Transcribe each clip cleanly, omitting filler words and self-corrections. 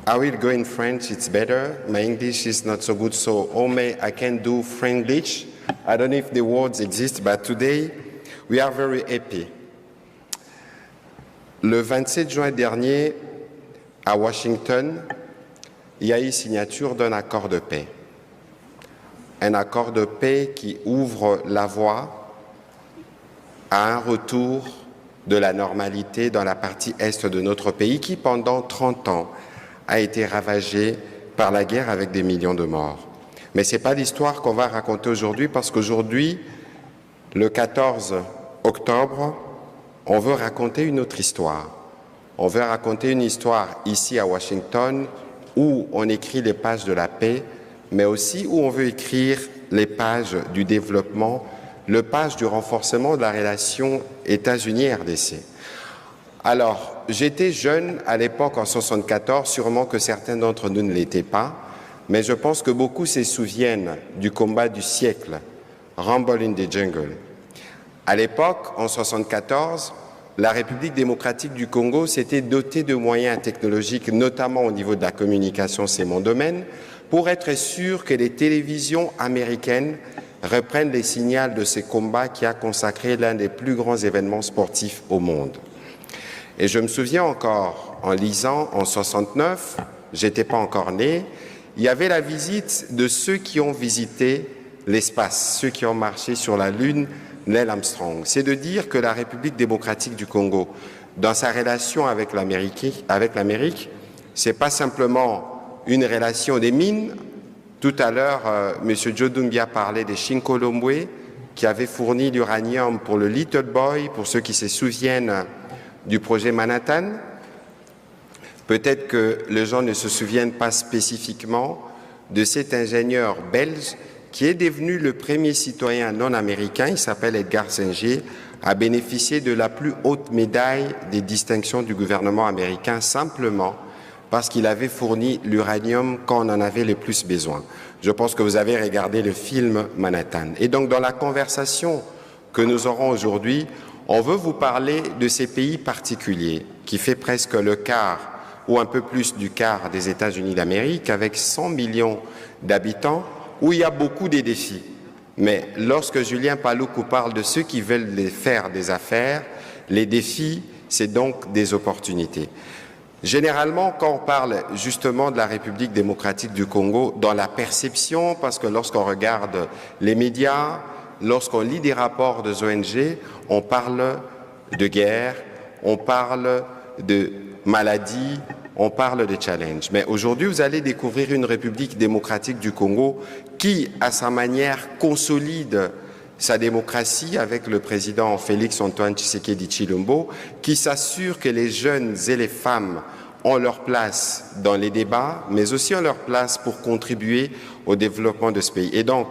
I will go in French, it's better. My English is not so good, so only I can do Franglish. I don't know if the words exist, but today we are very happy. Le 27 juin dernier, à Washington, il y a eu signature d'un accord de paix. Un accord de paix qui ouvre la voie à un retour de la normalité dans la partie est de notre pays qui, pendant 30 ans, a été ravagée par la guerre avec des millions de morts. Mais ce n'est pas l'histoire qu'on va raconter aujourd'hui parce qu'aujourd'hui, le 14 octobre, on veut raconter une autre histoire. On veut raconter une histoire ici à Washington où on écrit les pages de la paix, mais aussi où on veut écrire les pages du développement, les pages du renforcement de la relation États-Unis-RDC. Alors, j'étais jeune à l'époque en 1974, sûrement que certains d'entre nous ne l'étaient pas, mais je pense que beaucoup se souviennent du combat du siècle, Rumble in the Jungle. À l'époque, en 1974, la République démocratique du Congo s'était dotée de moyens technologiques, notamment au niveau de la communication, c'est mon domaine, pour être sûr que les télévisions américaines reprennent les signaux de ces combats qui a consacré l'un des plus grands événements sportifs au monde. Et je me souviens encore, en lisant en 69, j'étais pas encore né, il y avait la visite de ceux qui ont visité l'espace, ceux qui ont marché sur la Lune, Neil Armstrong. C'est de dire que la République démocratique du Congo, dans sa relation avec l'Amérique, c'est pas simplement une relation des mines. Tout à l'heure, M. Joe Doumbia parlait des Chinkolombwe, qui avaient fourni l'uranium pour le Little Boy, pour ceux qui se souviennent du projet Manhattan. Peut-être que les gens ne se souviennent pas spécifiquement de cet ingénieur belge qui est devenu le premier citoyen non américain, il s'appelle Edgar Singer, à bénéficier de la plus haute médaille des distinctions du gouvernement américain simplement parce qu'il avait fourni l'uranium quand on en avait le plus besoin. Je pense que vous avez regardé le film Manhattan. Et donc, dans la conversation que nous aurons aujourd'hui, on veut vous parler de ces pays particuliers qui fait presque le quart ou un peu plus du quart des États-Unis d'Amérique, avec 100 millions d'habitants, où il y a beaucoup de défis. Mais lorsque Julien Paluku parle de ceux qui veulent faire des affaires, les défis, c'est donc des opportunités. Généralement, quand on parle justement de la République démocratique du Congo, dans la perception, parce que lorsqu'on regarde les médias, lorsqu'on lit des rapports des ONG, on parle de guerre, on parle de maladies, on parle de challenge. Mais aujourd'hui, vous allez découvrir une République démocratique du Congo qui, à sa manière, consolide sa démocratie avec le président Félix-Antoine Tshisekedi Tshilombo, qui s'assure que les jeunes et les femmes ont leur place dans les débats, mais aussi ont leur place pour contribuer au développement de ce pays. Et donc,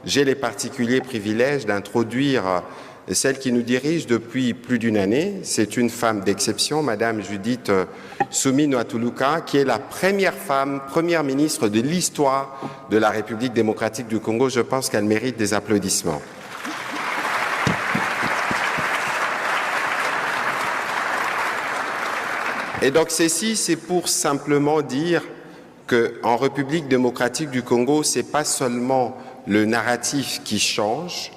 j'ai les particuliers privilèges d'introduire celle qui nous dirige depuis plus d'une année. C'est une femme d'exception, Madame Judith Suminwa-Tuluka, qui est la première femme, première ministre de l'histoire de la République démocratique du Congo. Je pense qu'elle mérite des applaudissements. Et donc ceci, c'est pour simplement dire qu'en République démocratique du Congo, ce n'est pas seulement le narratif qui change,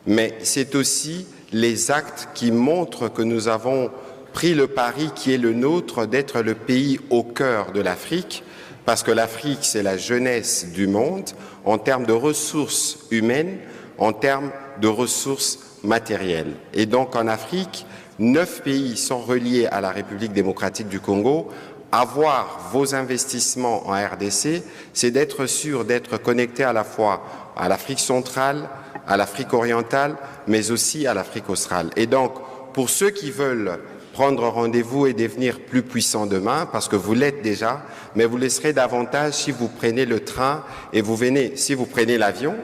mais c'est aussi les actes qui montrent que nous avons pris le pari qui est le nôtre d'être le pays au cœur de l'Afrique, parce que l'Afrique, c'est la jeunesse du monde en termes de ressources humaines, en termes de ressources matérielles. Et donc en Afrique, 9 pays sont reliés à la République démocratique du Congo. Avoir vos investissements en RDC, c'est d'être sûr d'être connecté à la fois à l'Afrique centrale, à l'Afrique orientale, mais aussi à l'Afrique australe. Et donc, pour ceux qui veulent prendre rendez-vous et devenir plus puissants demain, parce que vous l'êtes déjà, mais vous le serez davantage si vous prenez le train et vous venez, si vous prenez l'avion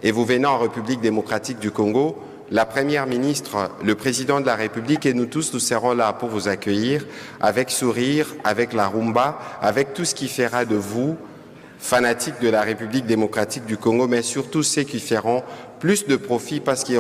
et vous venez en République démocratique du Congo, la Première ministre, le Président de la République et nous tous, nous serons là pour vous accueillir avec sourire, avec la rumba, avec tout ce qui fera de vous fanatiques de la République démocratique du Congo, mais surtout ceux qui feront plus de profit parce qu'ils